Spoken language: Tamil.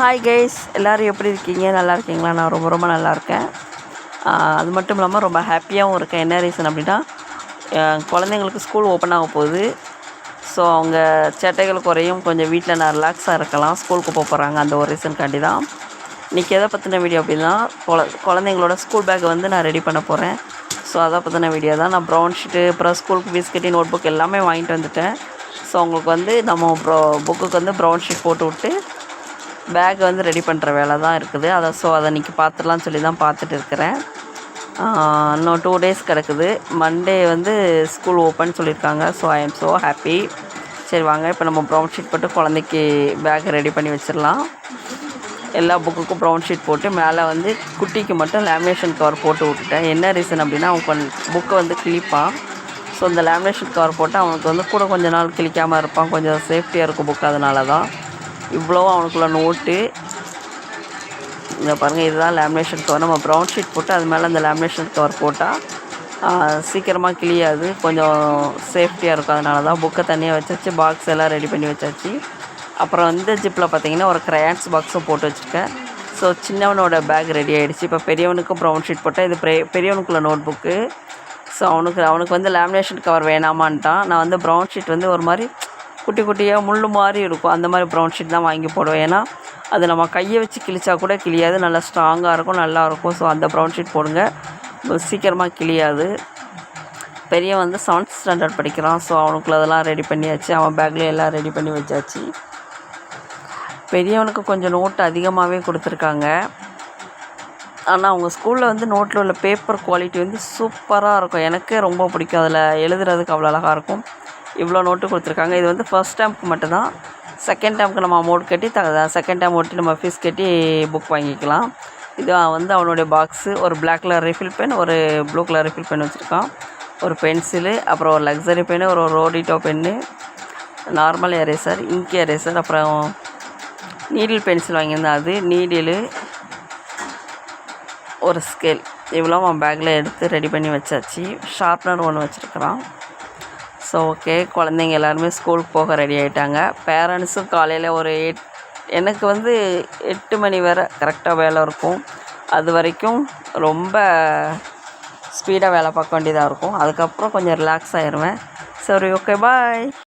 ஹாய் கைஸ், எல்லோரும் எப்படி இருக்கீங்க? நல்லா இருக்கீங்களா? நான் ரொம்ப ரொம்ப நல்லா இருக்கேன். அது மட்டும் இல்லாமல் ரொம்ப ஹாப்பியாகவும் இருக்கேன். என்ன ரீசன் அப்படின்னா, குழந்தைங்களுக்கு ஸ்கூல் ஓப்பன் ஆக போகுது. ஸோ அவங்க சேட்டைகள் குறையும், கொஞ்சம் வீட்டில் நான் ரிலாக்ஸாக இருக்கலாம். ஸ்கூலுக்கு போகிறாங்க, அந்த ஒரு ரீசனுக்காண்டி தான். இன்றைக்கி எதை பற்றின வீடியோ அப்படின்னா, குழந்தைங்களோட ஸ்கூல் பேக்கை வந்து நான் ரெடி பண்ண போகிறேன். ஸோ அதை பற்றின வீடியோ தான். நான் ப்ரௌன் ஷீட்டு, அப்புறம் ஸ்கூலுக்கு ஃபீஸ் கட்டி நோட் புக் எல்லாமே வாங்கிட்டு வந்துட்டேன். ஸோ அவங்களுக்கு வந்து நம்ம புக்குக்கு வந்து ப்ரௌன் ஷீட் போட்டு விட்டு பேக் வந்து ரெடி பண்ணுற வேலை தான் இருக்குது. அதை இன்றைக்கி பார்த்துடலான்னு சொல்லி தான் பார்த்துட்டு இருக்கிறேன். இன்னும் 2 days கிடக்குது. மண்டே வந்து ஸ்கூல் ஓப்பன் சொல்லியிருக்காங்க. So I am so happy. சரி வாங்க, இப்போ நம்ம ப்ரௌன் ஷீட் போட்டு குழந்தைக்கு பேக் ரெடி பண்ணி வச்சிடலாம். எல்லா புக்குக்கும் ப்ரௌன் ஷீட் போட்டு மேலே வந்து குட்டிக்கு மட்டும் லேமினேஷன் கவர் போட்டு விட்டுட்டேன். என்ன ரீசன் அப்படின்னா, அவன் புக்கை வந்து கிழிப்பான். ஸோ இந்த லேமினேஷன் கவர் போட்டு அவனுக்கு வந்து கூட கொஞ்ச நாள் கிழிக்காமல் இருப்பான். கொஞ்சம் சேஃப்டியாக இருக்கும் புக்கு. அதனால தான் இவ்வளோ அவனுக்குள்ள நோட்டு. இங்கே பாருங்கள், இதுதான் லேமினேஷன் கவர். நம்ம ப்ரௌன் ஷீட் போட்டு அது மேலே அந்த லேமினேஷன் கவர் போட்டால் சீக்கிரமாக கிளியாது, கொஞ்சம் சேஃப்டியாக இருக்கும். அதனால தான் புக்கை தனியாக வச்சாச்சு. பாக்ஸ் எல்லாம் ரெடி பண்ணி வச்சாச்சு. அப்புறம் இந்த ஜிப்பில் பார்த்திங்கன்னா ஒரு க்ரையான்ஸ் பாக்ஸும் போட்டு வச்சுருக்கேன். ஸோ சின்னவனோட பேக் ரெடி ஆகிடுச்சு. இப்போ பெரியவனுக்கும் ப்ரௌன் ஷீட் போட்டால் இது பெரியவனுக்குள்ள நோட் புக்கு. ஸோ அவனுக்கு வந்து லேமினேஷன் கவர் வேணாமான்ட்டான். நான் வந்து ப்ரௌன் ஷீட் வந்து ஒரு மாதிரி குட்டி குட்டியாக முள் மாதிரி இருக்கும். அந்த மாதிரி ப்ரௌன் ஷீட் தான் வாங்கி போடுவேன். ஏன்னா அது நம்ம கையை வச்சு கிழிச்சா கூட கிழியாது, நல்லா ஸ்ட்ராங்காக இருக்கும், நல்லாயிருக்கும். ஸோ அந்த ப்ரௌன் ஷீட் போடுங்க, சீக்கிரமாக கிழியாது. பெரியவன் வந்து 7th standard படிக்கிறான். ஸோ அவனுக்குள்ள அதெல்லாம் ரெடி பண்ணியாச்சு. அவன் பேக்லேயும் எல்லாம் ரெடி பண்ணி வச்சாச்சு. பெரியவனுக்கு கொஞ்சம் நோட்டு அதிகமாகவே கொடுத்துருக்காங்க. ஆனால் அவங்க ஸ்கூலில் வந்து நோட்டில் உள்ள பேப்பர் குவாலிட்டி வந்து சூப்பராக இருக்கும். எனக்கே ரொம்ப பிடிக்கும். அதில் எழுதுறதுக்கு அவ்வளோ அழகாக இருக்கும். இவ்வளோ நோட்டு கொடுத்துருக்காங்க. இது வந்து ஃபர்ஸ்ட் டேர்முக்கு மட்டும்தான். செகண்ட் டேர்முக்கு நம்ம அமௌண்ட் கட்டி செகண்ட் டேர்ம் ஒட்டி நம்ம ஃபீஸ் கட்டி புக் வாங்கிக்கலாம். இது வந்து அவனுடைய பாக்ஸு. ஒரு பிளாக் கலர் ரிஃபில் பென், ஒரு ப்ளூ கலர் ரிஃபில் பென் வச்சுருக்கான், ஒரு பென்சிலு, அப்புறம் ஒரு லக்ஸரி பென்னு, ஒரு ரோடிட்டோ pen, normal eraser, ink eraser, அப்புறம் நீடில் பென்சில் வாங்கியிருந்தேன், அது நீடிலு, ஒரு ஸ்கேல். இவ்வளோ அவன் பேக்கில் எடுத்து ரெடி பண்ணி வச்சாச்சு. ஷார்ப்னர் ஒன்று வச்சுருக்கிறான். ஸோ ஓகே, குழந்தைங்க எல்லாருமே ஸ்கூலுக்கு போக ரெடி ஆகிட்டாங்க. பேரண்ட்ஸும் காலையில் எனக்கு வந்து 8 மணி வரை கரெக்டாக வேலை இருக்கும். அது வரைக்கும் ரொம்ப ஸ்பீடாக வேலை பார்க்க வேண்டியதாக இருக்கும். அதுக்கப்புறம் கொஞ்சம் ரிலாக்ஸ் ஆகிடுவேன். சரி, ஓகே, பாய்.